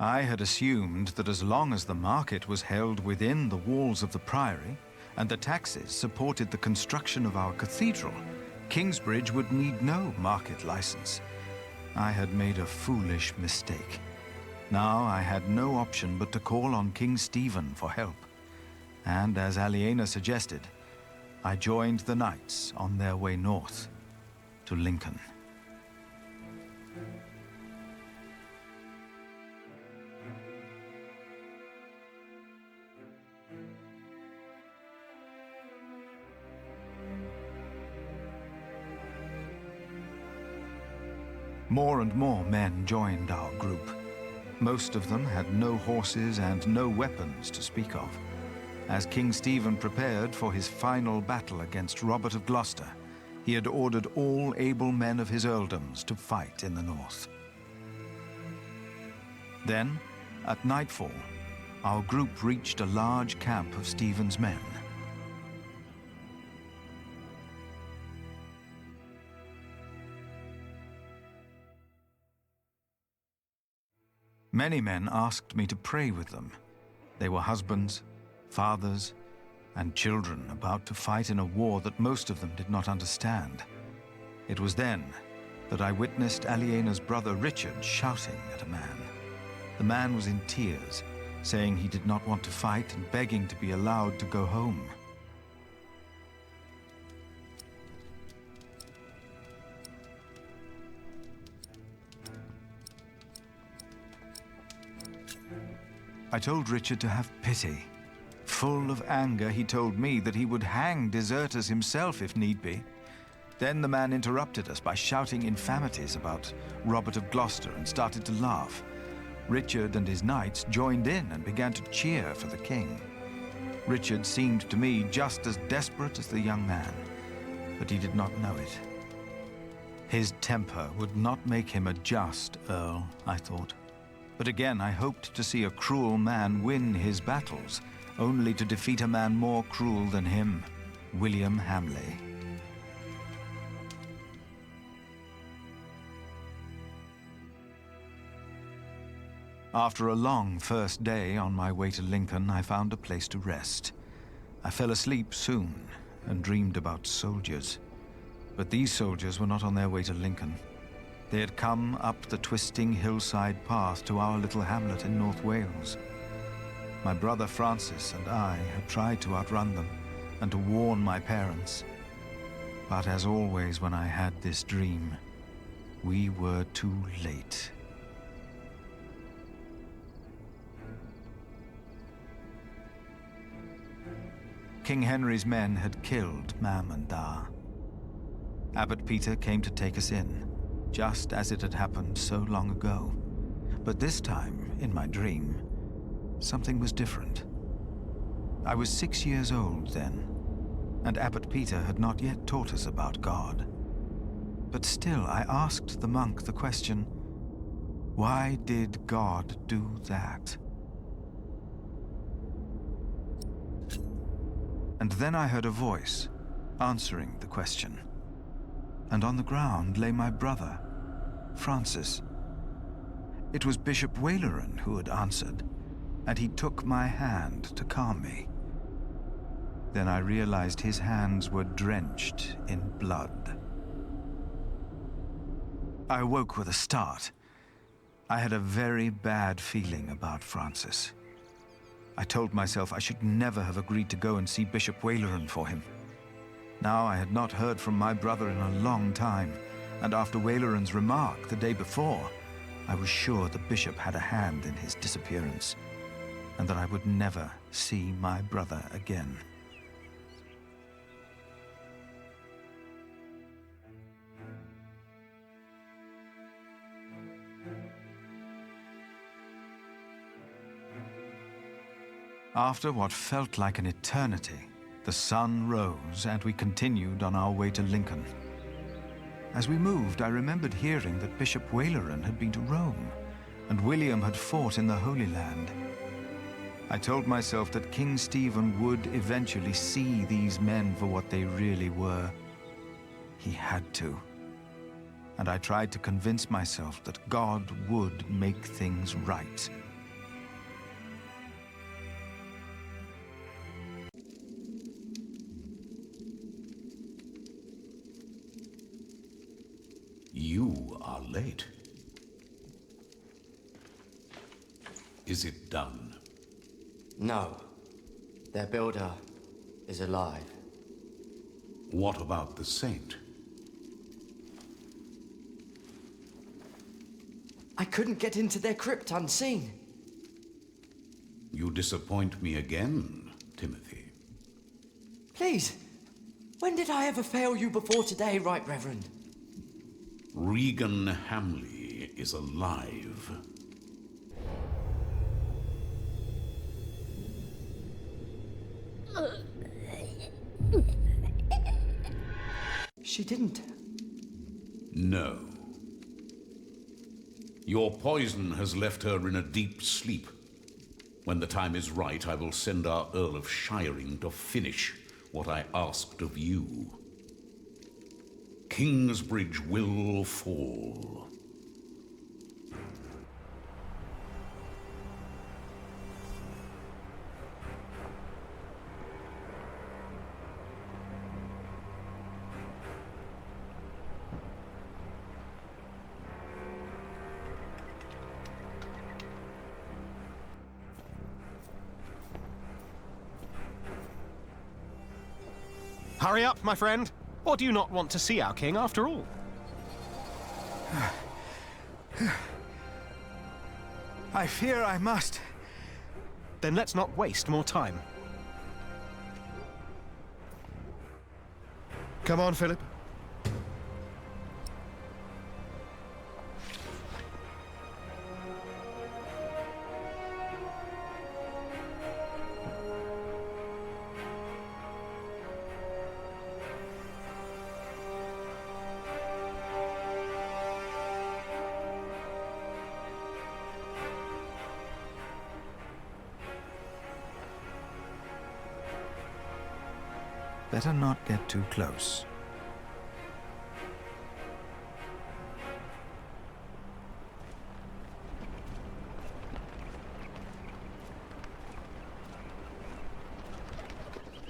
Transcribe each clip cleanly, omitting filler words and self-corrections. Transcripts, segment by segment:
I had assumed that as long as the market was held within the walls of the priory, and the taxes supported the construction of our cathedral, Kingsbridge would need no market license. I had made a foolish mistake. Now I had no option but to call on King Stephen for help. And as Aliena suggested, I joined the knights on their way north to Lincoln. More and more men joined our group. Most of them had no horses and no weapons to speak of. As King Stephen prepared for his final battle against Robert of Gloucester, he had ordered all able men of his earldoms to fight in the north. Then, at nightfall, our group reached a large camp of Stephen's men. Many men asked me to pray with them. They were husbands, fathers, and children about to fight in a war that most of them did not understand. It was then that I witnessed Aliena's brother Richard shouting at a man. The man was in tears, saying he did not want to fight and begging to be allowed to go home. I told Richard to have pity. Full of anger, he told me that he would hang deserters himself if need be. Then the man interrupted us by shouting infamities about Robert of Gloucester and started to laugh. Richard and his knights joined in and began to cheer for the king. Richard seemed to me just as desperate as the young man, but he did not know it. His temper would not make him a just earl, I thought. But again, I hoped to see a cruel man win his battles, only to defeat a man more cruel than him, William Hamley. After a long first day on my way to Lincoln, I found a place to rest. I fell asleep soon and dreamed about soldiers. But these soldiers were not on their way to Lincoln. They had come up the twisting hillside path to our little hamlet in North Wales. My brother Francis and I had tried to outrun them and to warn my parents. But as always when I had this dream, we were too late. King Henry's men had killed Mam and Da. Abbot Peter came to take us in, just as it had happened so long ago. But this time, in my dream, something was different. I was 6 years old then, and Abbot Peter had not yet taught us about God. But still, I asked the monk the question, why did God do that? And then I heard a voice answering the question. And on the ground lay my brother, Francis. It was Bishop Waleran who had answered, and he took my hand to calm me. Then I realized his hands were drenched in blood. I awoke with a start. I had a very bad feeling about Francis. I told myself I should never have agreed to go and see Bishop Waleran for him. Now I had not heard from my brother in a long time, and after Waleran's remark the day before, I was sure the bishop had a hand in his disappearance, and that I would never see my brother again. After what felt like an eternity, the sun rose and we continued on our way to Lincoln. As we moved, I remembered hearing that Bishop Waleran had been to Rome, and William had fought in the Holy Land. I told myself that King Stephen would eventually see these men for what they really were. He had to. And I tried to convince myself that God would make things right are late. Is it done? No. Their builder is alive. What about the Saint? I couldn't get into their crypt unseen. You disappoint me again, Timothy. Please, when did I ever fail you before today, Right Reverend? Regan Hamley is alive. She didn't. No. Your poison has left her in a deep sleep. When the time is right, I will send our Earl of Shiring to finish what I asked of you. Kingsbridge will fall. Hurry up, my friend. Or do you not want to see our king after all? I fear I must. Then let's not waste more time. Come on, Philip. Better not get too close.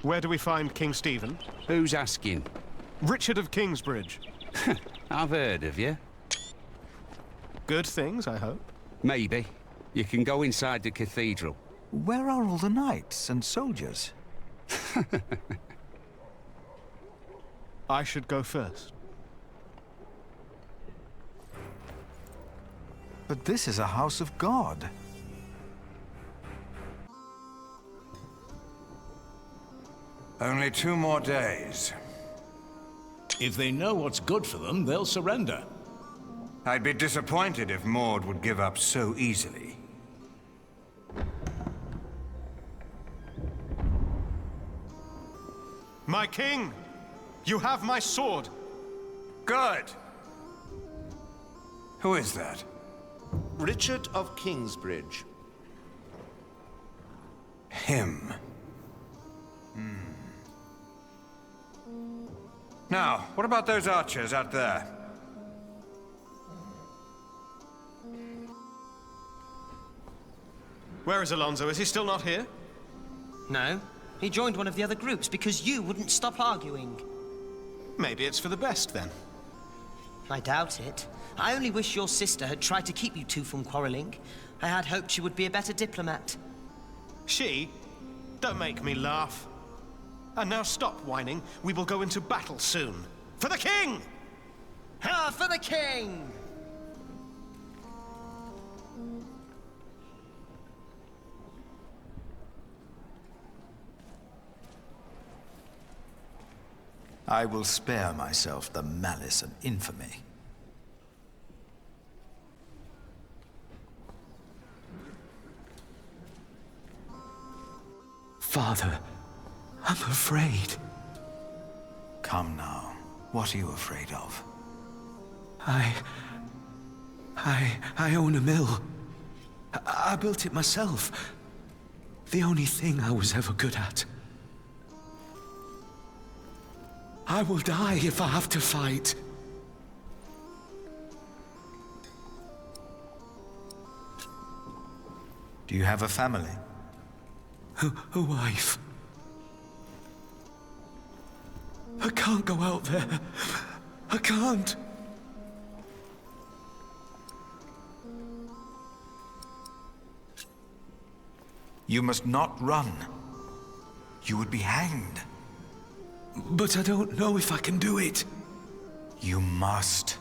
Where do we find King Stephen? Who's asking? Richard of Kingsbridge. I've heard of you. Good things, I hope. Maybe. You can go inside the cathedral. Where are all the knights and soldiers? I should go first. But this is a house of God. Only 2 more days. If they know what's good for them, they'll surrender. I'd be disappointed if Maud would give up so easily. My king! You have my sword! Good! Who is that? Richard of Kingsbridge. Him. Now, what about those archers out there? Where is Alonso? Is he still not here? No. He joined one of the other groups because you wouldn't stop arguing. Maybe it's for the best, then. I doubt it. I only wish your sister had tried to keep you two from quarreling. I had hoped she would be a better diplomat. She? Don't make me laugh. And now stop whining. We will go into battle soon. For the king! Ha! For the king! I will spare myself the malice and infamy. Father, I'm afraid. Come now. What are you afraid of? I own a mill. I built it myself. The only thing I was ever good at. I will die if I have to fight. Do you have a family? A wife. I can't go out there. I can't. You must not run. You would be hanged. But I don't know if I can do it. You must.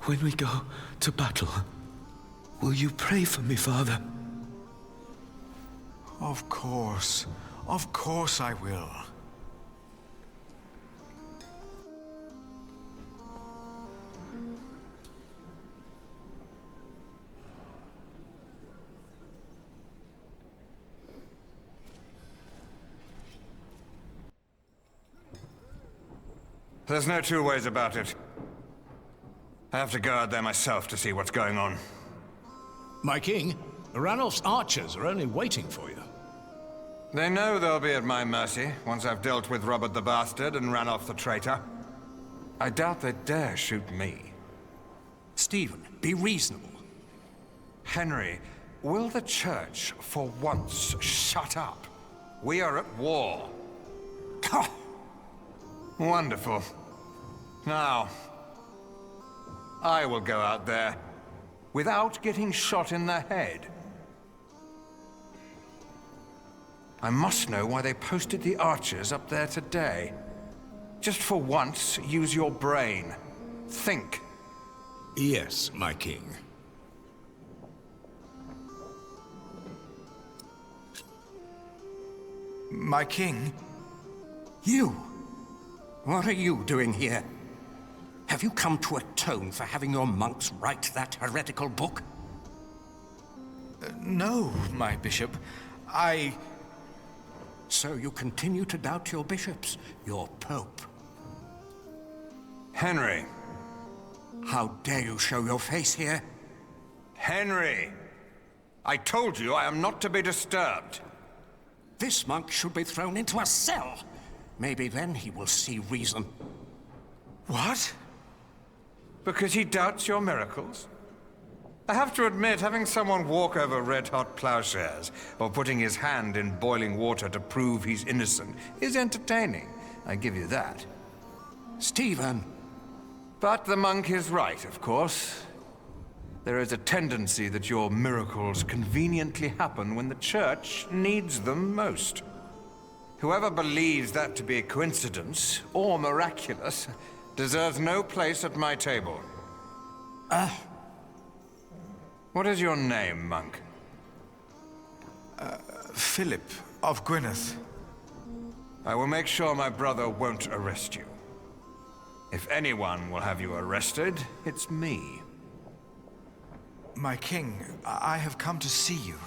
When we go to battle, will you pray for me, Father? Of course. Of course I will. There's no two ways about it. I have to go out there myself to see what's going on. My king, Ranulf's archers are only waiting for you. They know they'll be at my mercy once I've dealt with Robert the Bastard and Ranulf the traitor. I doubt they dare shoot me. Stephen, be reasonable. Henry, will the Church for once shut up? We are at war. Wonderful. Now, I will go out there without getting shot in the head. I must know why they posted the archers up there today. Just for once, use your brain. Think. Yes, my king. My king? You? What are you doing here? Have you come to atone for having your monks write that heretical book? No, my bishop. So you continue to doubt your bishops, your pope. Henry. How dare you show your face here? Henry! I told you I am not to be disturbed. This monk should be thrown into a cell. Maybe then he will see reason. What? Because he doubts your miracles? I have to admit, having someone walk over red-hot plowshares, or putting his hand in boiling water to prove he's innocent, is entertaining. I give you that. Stephen! But the monk is right, of course. There is a tendency that your miracles conveniently happen when the Church needs them most. Whoever believes that to be a coincidence, or miraculous, deserves no place at my table. What is your name, monk? Philip of Gwynedd. I will make sure my brother won't arrest you. If anyone will have you arrested, it's me. My king, I have come to see you.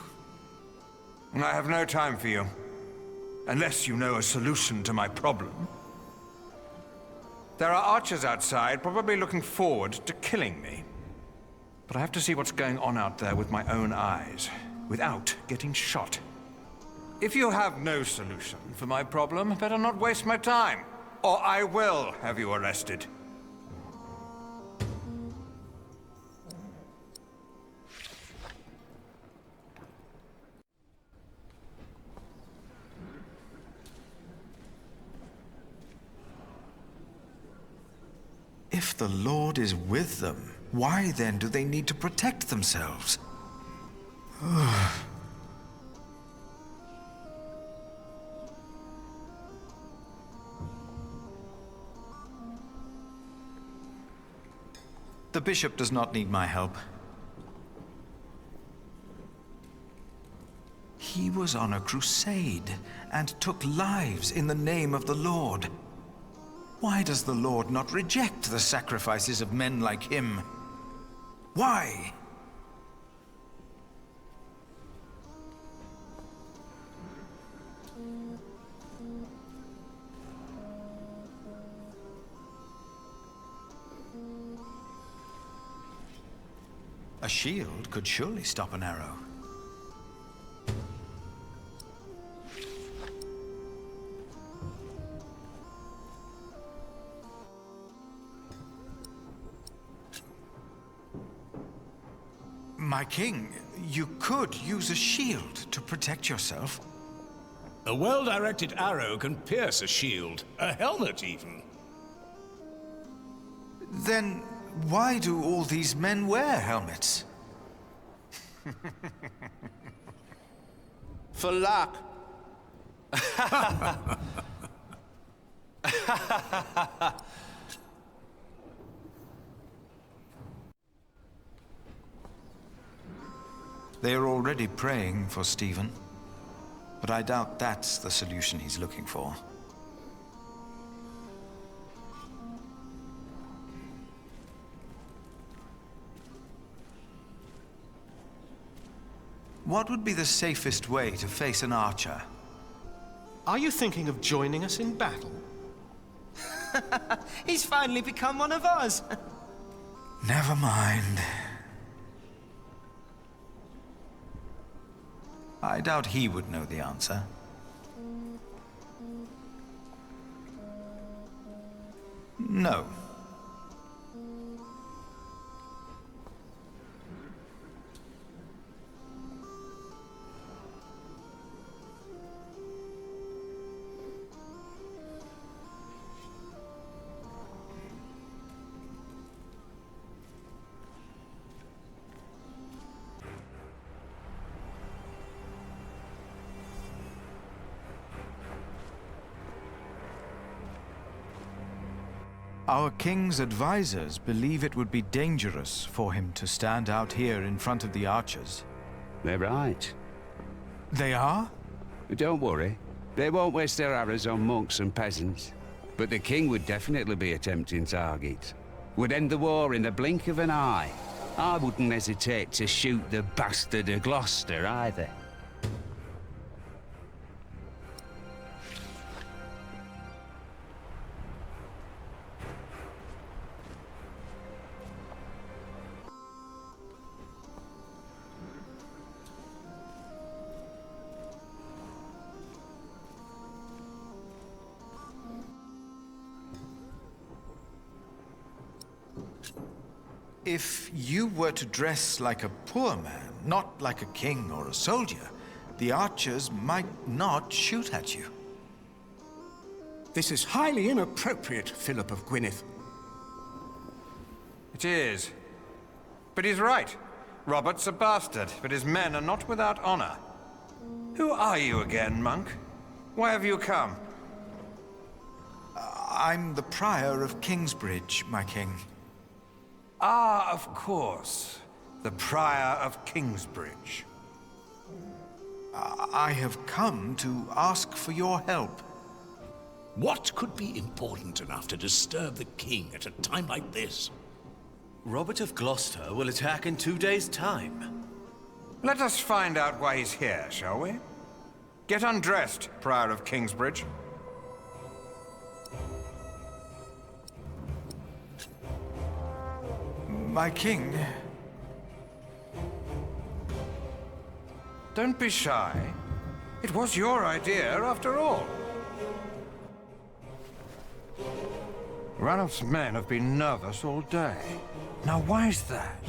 I have no time for you. Unless you know a solution to my problem. There are archers outside, probably looking forward to killing me. But I have to see what's going on out there with my own eyes, without getting shot. If you have no solution for my problem, better not waste my time, or I will have you arrested. If the Lord is with them, why then do they need to protect themselves? The bishop does not need my help. He was on a crusade and took lives in the name of the Lord. Why does the Lord not reject the sacrifices of men like him? Why? A shield could surely stop an arrow. My king, you could use a shield to protect yourself. A well-directed arrow can pierce a shield, a helmet even. Then why do all these men wear helmets? For luck. They are already praying for Stephen, but I doubt that's the solution he's looking for. What would be the safest way to face an archer? Are you thinking of joining us in battle? He's finally become one of us. Never mind. I doubt he would know the answer. No. Our king's advisors believe it would be dangerous for him to stand out here in front of the archers. They're right. They are? Don't worry. They won't waste their arrows on monks and peasants. But the king would definitely be a tempting target. Would end the war in the blink of an eye. I wouldn't hesitate to shoot the bastard of Gloster either. If you were to dress like a poor man, not like a king or a soldier, the archers might not shoot at you. This is highly inappropriate, Philip of Gwynedd. It is. But he's right. Robert's a bastard, but his men are not without honor. Who are you again, monk? Why have you come? I'm the Prior of Kingsbridge, my king. Ah, of course. The Prior of Kingsbridge. I have come to ask for your help. What could be important enough to disturb the king at a time like this? Robert of Gloucester will attack in 2 days' time. Let us find out why he's here, shall we? Get undressed, Prior of Kingsbridge. My king... Don't be shy. It was your idea, after all. Ranulph's men have been nervous all day. Now, why is that?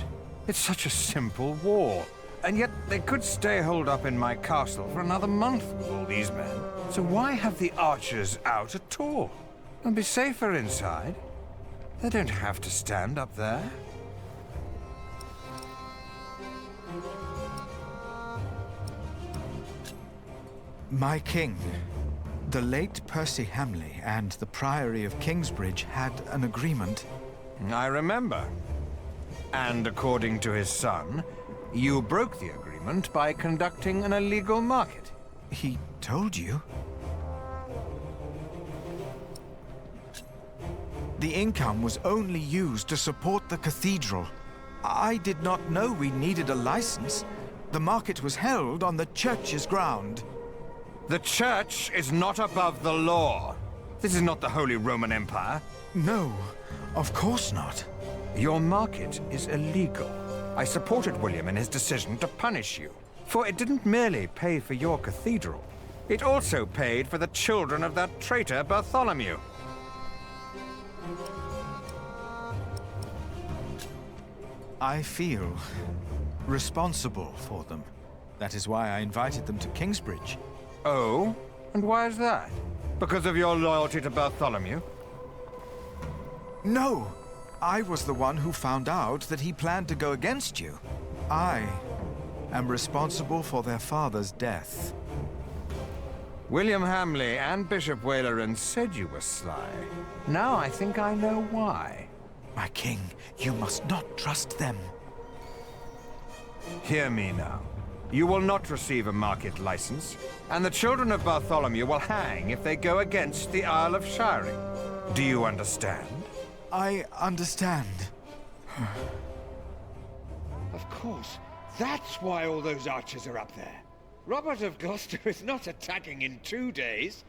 It's such a simple war. And yet, they could stay holed up in my castle for another month with all these men. So why have the archers out at all? They'll be safer inside. They don't have to stand up there. My king, the late Percy Hamley and the Priory of Kingsbridge had an agreement. I remember. And according to his son, you broke the agreement by conducting an illegal market. He told you? The income was only used to support the cathedral. I did not know we needed a license. The market was held on the church's ground. The church is not above the law. This is not the Holy Roman Empire. No, of course not. Your market is illegal. I supported William in his decision to punish you, for it didn't merely pay for your cathedral. It also paid for the children of that traitor Bartholomew. I feel responsible for them. That is why I invited them to Kingsbridge. Oh? And why is that? Because of your loyalty to Bartholomew? No! I was the one who found out that he planned to go against you. I am responsible for their father's death. William Hamley and Bishop Waleran said you were sly. Now I think I know why. My king, you must not trust them. Hear me now. You will not receive a market license, and the children of Bartholomew will hang if they go against the Isle of Shiring. Do you understand? I understand. Of course. That's why all those archers are up there. Robert of Gloster is not attacking in 2 days.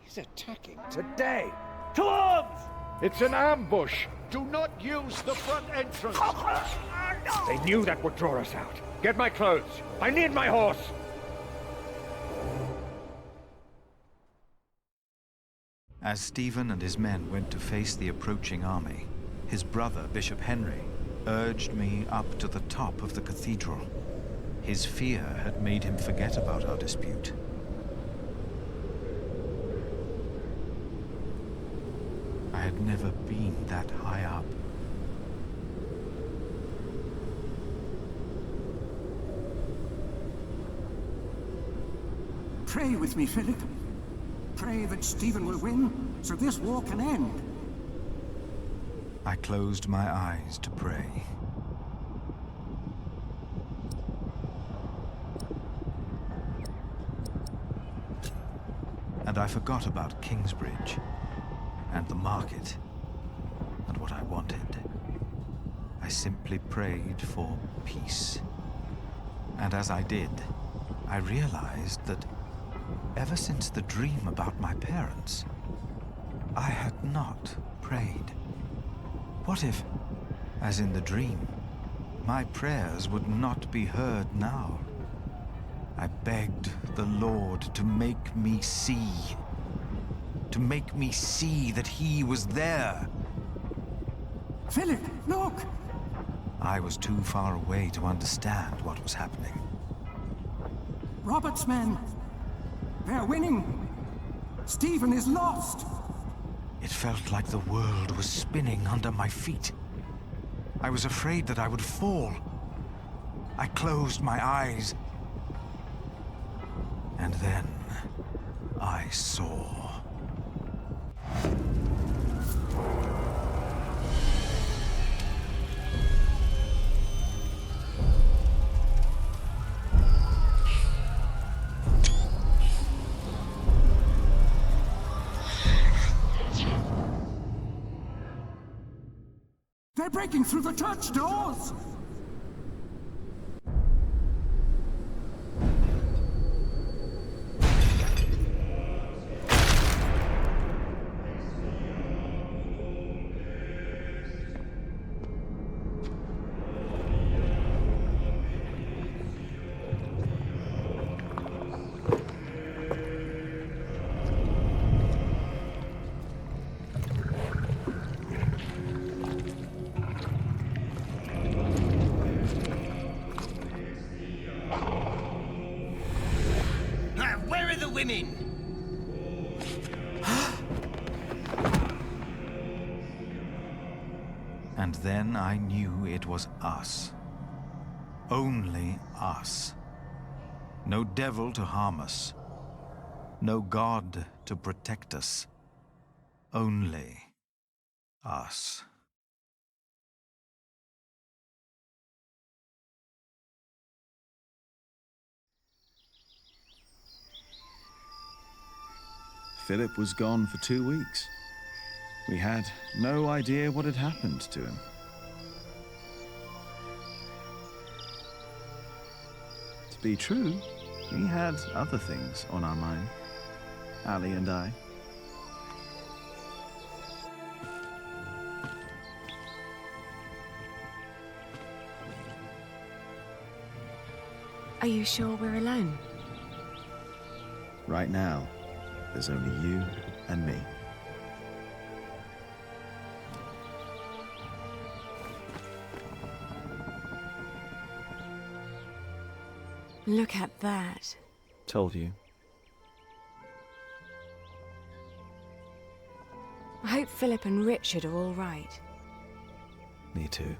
He's attacking today. To arms! It's an ambush. Do not use the front entrance. They knew that would draw us out. Get my clothes. I need my horse. As Stephen and his men went to face the approaching army, his brother, Bishop Henry, urged me up to the top of the cathedral. His fear had made him forget about our dispute. I had never been that high up. Pray with me, Philip. Pray that Stephen will win, so this war can end. I closed my eyes to pray. And I forgot about Kingsbridge, and the market, and what I wanted. I simply prayed for peace. And as I did, I realized that ever since the dream about my parents, I had not prayed. What if, as in the dream, my prayers would not be heard now? I begged the Lord to make me see. To make me see that he was there. Philip, look! I was too far away to understand what was happening. Robert's men. They're winning. Stephen is lost. It felt like the world was spinning under my feet. I was afraid that I would fall. I closed my eyes. And then I saw. They're breaking through the church doors! Where are the women? And then I knew it was us. Only us. No devil to harm us. No God to protect us. Only us. Philip was gone for 2 weeks. We had no idea what had happened to him. To be true, we had other things on our mind, Ali and I. Are you sure we're alone? Right now, there's only you and me. Look at that. Told you. I hope Philip and Richard are all right. Me too.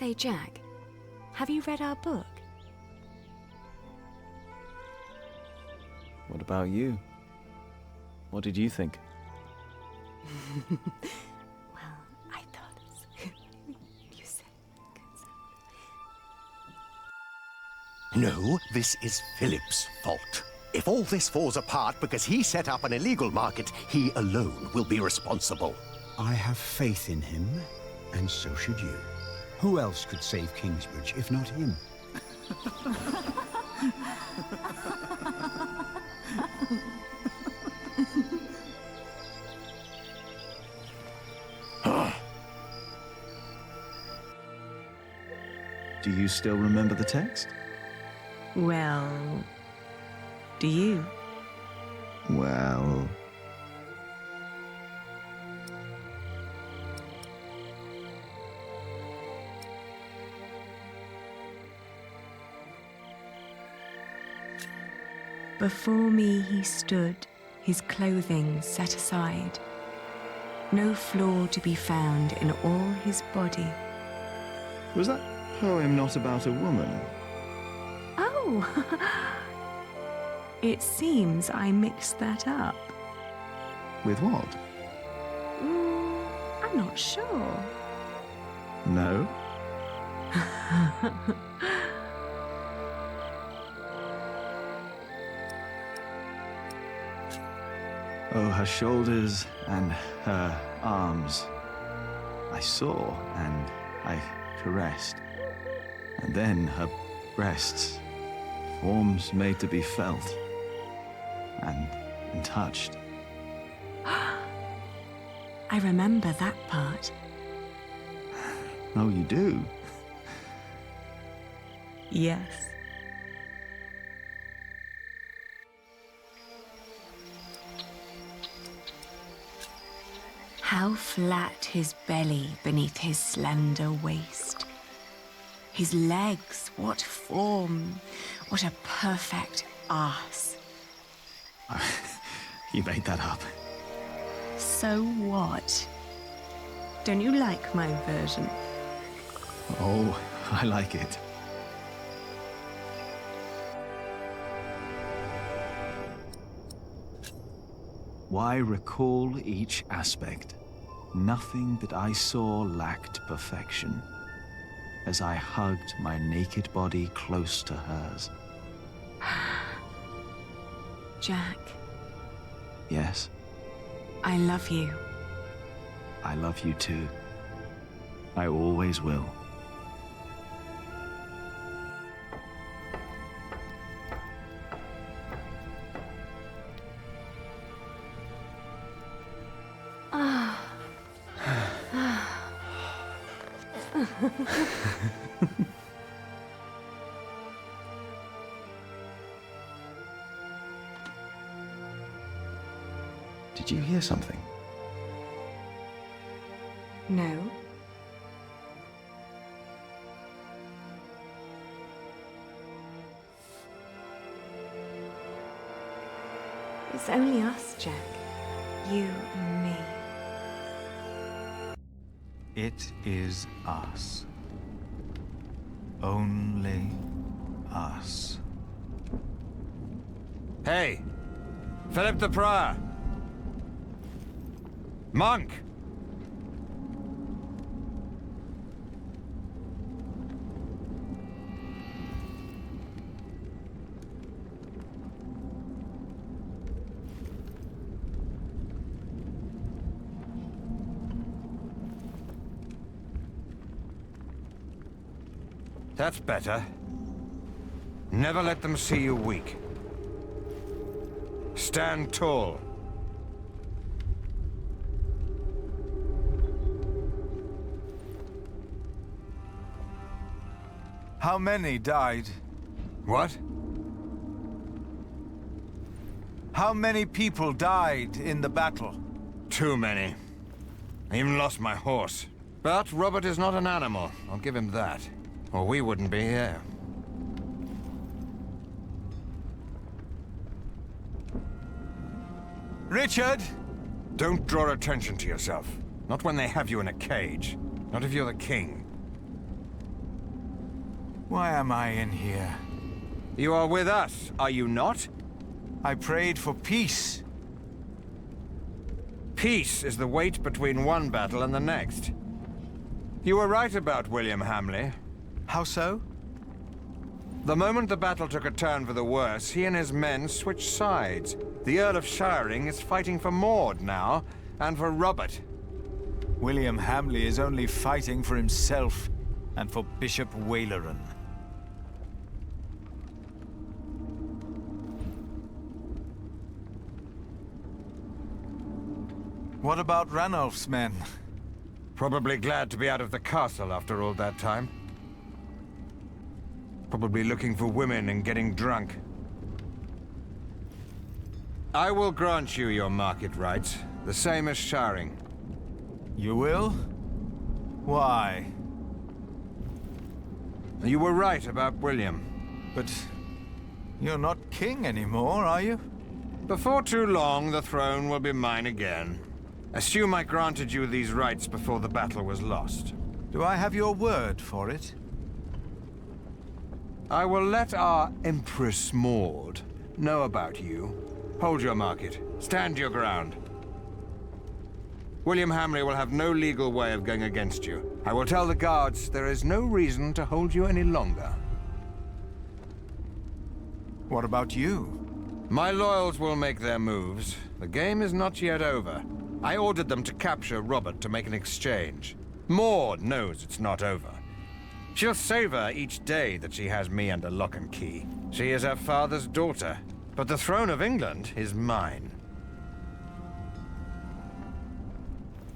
Say, Jack, have you read our book? What about you? What did you think? Well, I thought you said No, this is Philip's fault. If all this falls apart because he set up an illegal market, he alone will be responsible. I have faith in him, and so should you. Who else could save Kingsbridge if not him? Do you still remember the text? Well, do you? Well... Before me he stood, his clothing set aside. No flaw to be found in all his body. Was that poem not about a woman? Oh! It seems I mixed that up. With what? I'm not sure. No? Oh, her shoulders and her arms. I saw and I caressed. And then her breasts, forms made to be felt and touched. I remember that part. Oh, you do? Yes. How flat his belly beneath his slender waist. His legs, what form, what a perfect arse. You made that up. So what? Don't you like my version? Oh, I like it. Why recall each aspect? Nothing that I saw lacked perfection, as I hugged my naked body close to hers. Jack. Yes? I love you. I love you too. I always will. Did you hear something? No. It's only us, Jack. You and me. It is us. Only us. Hey! Philip the Prior! Monk! That's better. Never let them see you weak. Stand tall. How many died? What? How many people died in the battle? Too many. I even lost my horse. But Robert is not an animal. I'll give him that. Or we wouldn't be here. Richard! Don't draw attention to yourself. Not when they have you in a cage. Not if you're the king. Why am I in here? You are with us, are you not? I prayed for peace. Peace is the wait between one battle and the next. You were right about William Hamley. How so? The moment the battle took a turn for the worse, he and his men switched sides. The Earl of Shiring is fighting for Maud now, and for Robert. William Hamley is only fighting for himself, and for Bishop Waleran. What about Ranulf's men? Probably glad to be out of the castle after all that time. Probably looking for women and getting drunk. I will grant you your market rights, the same as Shiring. You will? Why? You were right about William. But you're not king anymore, are you? Before too long, the throne will be mine again. Assume I granted you these rights before the battle was lost. Do I have your word for it? I will let our Empress Maud know about you. Hold your market. Stand your ground. William Hamley will have no legal way of going against you. I will tell the guards there is no reason to hold you any longer. What about you? My loyals will make their moves. The game is not yet over. I ordered them to capture Robert to make an exchange. Maud knows it's not over. She'll savor each day that she has me under lock and key. She is her father's daughter, but the throne of England is mine.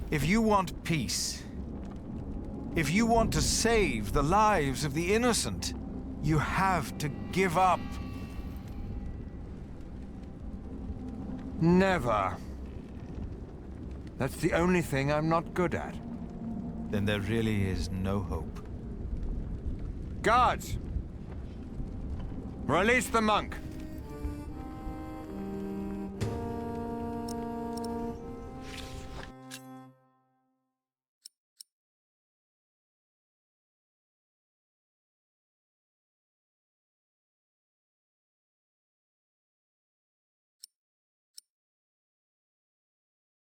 If you want peace, if you want to save the lives of the innocent, you have to give up. Never. That's the only thing I'm not good at. Then there really is no hope. Guards! Release the monk!